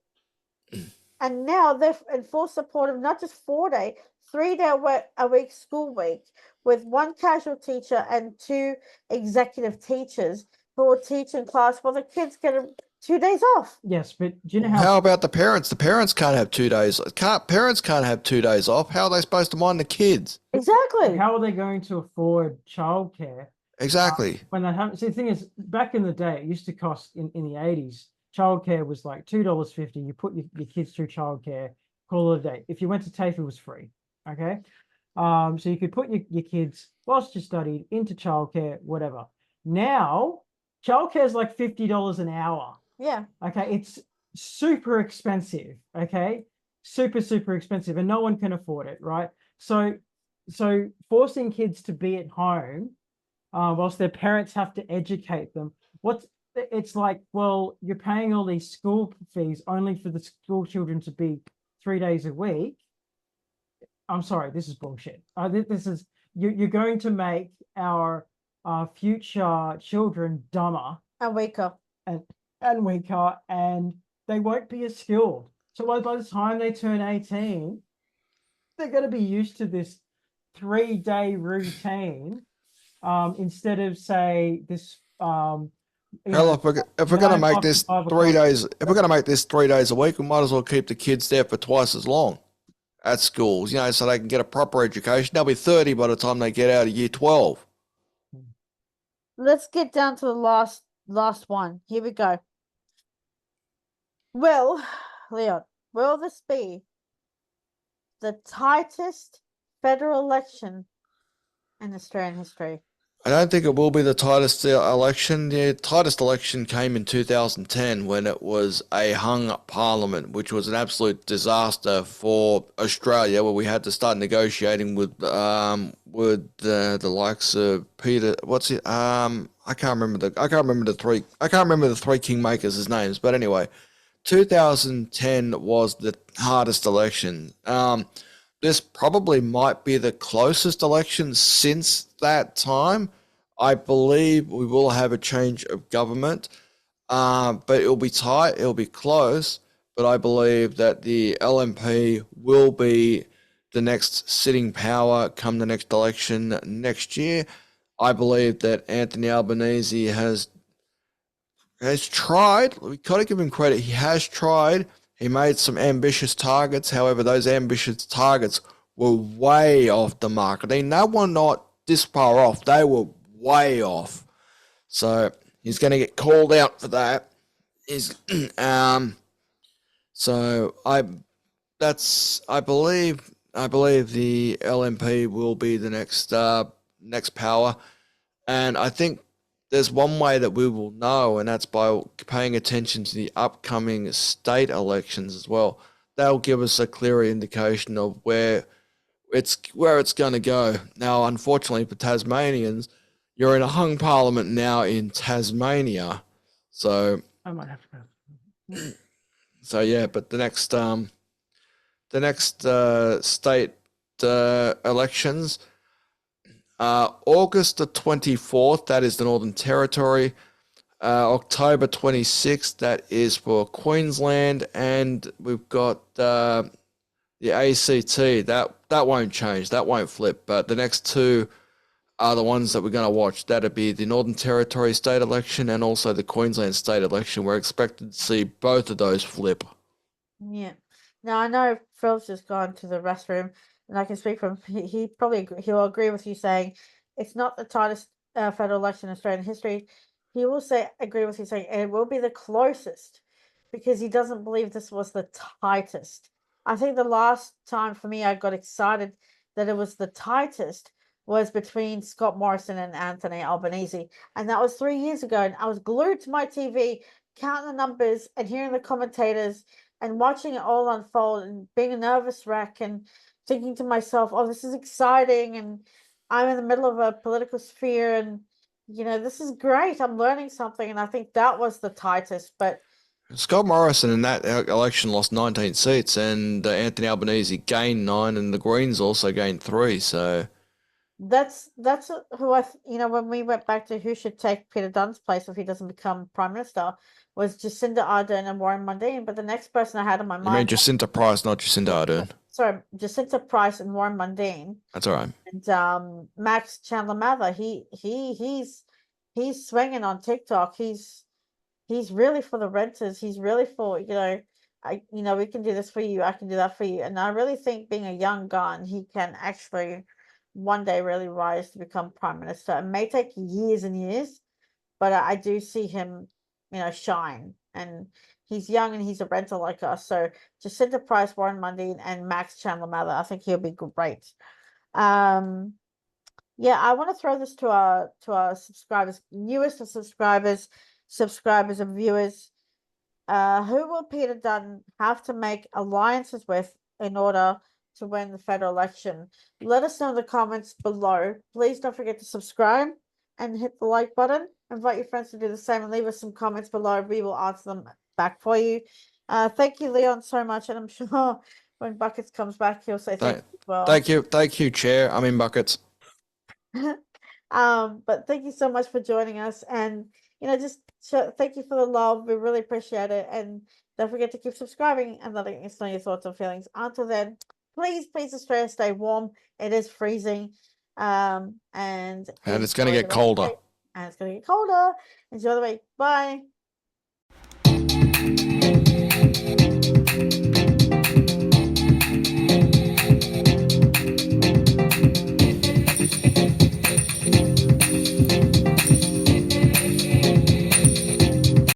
S1: And now they're in full support of not just 4-day, 3-day a week school week with one casual teacher and 2 executive teachers who will teach in class while the kids get 2 days off.
S3: Yes, but do you know
S2: How about the parents? The parents can't have 2 days. Parents can't have 2 days off. How are they supposed to mind the kids?
S1: Exactly.
S3: how are they going to afford childcare
S2: Exactly.
S3: when they have? See, the thing is, back in the day, it used to cost in the 80s. Childcare was like $2.50. You put your kids through childcare, call it a day. If you went to TAFE, it was free. Okay. So you could put your kids whilst you studied into childcare, whatever. Now, childcare is like $50 an hour.
S1: Yeah.
S3: Okay. It's super expensive. Okay. Super expensive, and no one can afford it, right? So forcing kids to be at home whilst their parents have to educate them. It's like, well, you're paying all these school fees only for the school children to be 3 days a week. I'm sorry, this is bullshit. This is you're going to make our future children dumber
S1: And weaker.
S3: and weaker, and they won't be as skilled. So by the time they turn 18, they're going to be used to this 3-day routine instead of, say, this
S2: Hell, if we're gonna make this 3 days, if we're gonna make this 3 days a week, we might as well keep the kids there for twice as long at schools, so they can get a proper education. They'll be 30 by the time they get out of year 12.
S1: Let's get down to the last one. Here we go. Well, Leon, will this be the tightest federal election in Australian history?
S2: I don't think it will be the tightest election. The tightest election came in 2010 when it was a hung parliament, which was an absolute disaster for Australia, where we had to start negotiating with the likes of Peter. What's it? I can't remember the three kingmakers' names, but anyway, 2010 was the hardest election. This probably might be the closest election since that time. I believe we will have a change of government, but it'll be tight, it'll be close. But I believe that the LNP will be the next sitting power come the next election next year. I believe that Anthony Albanese has tried. We got to give him credit. He has tried. He made some ambitious targets. However, those ambitious targets were way off the mark. They were not this far off. They were way off. So he's going to get called out for that. So I believe the LNP will be the next power, and I think there's one way that we will know, and that's by paying attention to the upcoming state elections as well. That'll give us a clearer indication of where it's going to go. Now, unfortunately for Tasmanians, you're in a hung parliament now in Tasmania, so
S3: I might have to go.
S2: So yeah, but the next state elections, August the 24th, that is the Northern Territory. October 26th, that is for Queensland, and we've got the ACT. That won't change, that won't flip. But the next two are the ones that we're going to watch. That'd be the Northern Territory state election and also the Queensland state election. We're expected to see both of those flip.
S1: Yeah. Now I know Phil's just gone to the restroom, and I can speak from he'll agree with you saying it's not the tightest federal election in Australian history. He will agree with you saying it will be the closest because he doesn't believe this was the tightest. I think the last time for me I got excited that it was the tightest was between Scott Morrison and Anthony Albanese, and that was 3 years ago. And I was glued to my TV, counting the numbers and hearing the commentators and watching it all unfold and being a nervous wreck and thinking to myself, "Oh, this is exciting," and I'm in the middle of a political sphere, and this is great. I'm learning something, and I think that was the tightest. But
S2: Scott Morrison in that election lost 19 seats, and Anthony Albanese gained 9, and the Greens also gained 3. So
S1: that's who when we went back to who should take Peter Dunn's place if he doesn't become prime minister, was Jacinda Ardern and Warren Mundine. But the next person I had in my
S2: you mean
S1: mind,
S2: Jacinta Price, not Jacinda Ardern.
S1: sorry, Jacinta Price and Warren Mundine,
S2: That's all right.
S1: and Max Chandler Mather. He's swinging on TikTok. He's really for the renters. He's really for we can do this for you. I can do that for you. And I really think being a young gun, he can actually one day really rise to become prime minister. It may take years and years, but I do see him, shine. And he's young and he's a renter like us. So Jacinta Price, Warren Mundine, and Max Chandler Mather, I think he'll be great. Yeah, I want to throw this to our subscribers, newest of subscribers and viewers. Who will Peter Dutton have to make alliances with in order to win the federal election? Let us know in the comments below. Please don't forget to subscribe and hit the like button. Invite your friends to do the same and leave us some comments below. We will answer them back for you. Thank you, Leon, so much. And I'm sure when Buckets comes back, he'll say thank you as well.
S2: Thank you, Chair. I'm in Buckets.
S1: But thank you so much for joining us, and just thank you for the love. We really appreciate it, and don't forget to keep subscribing and letting us know your thoughts and feelings. Until then, please Australia, stay warm. It is freezing, and
S2: it's going to get colder.
S1: And it's going to get colder. Enjoy the week. Bye.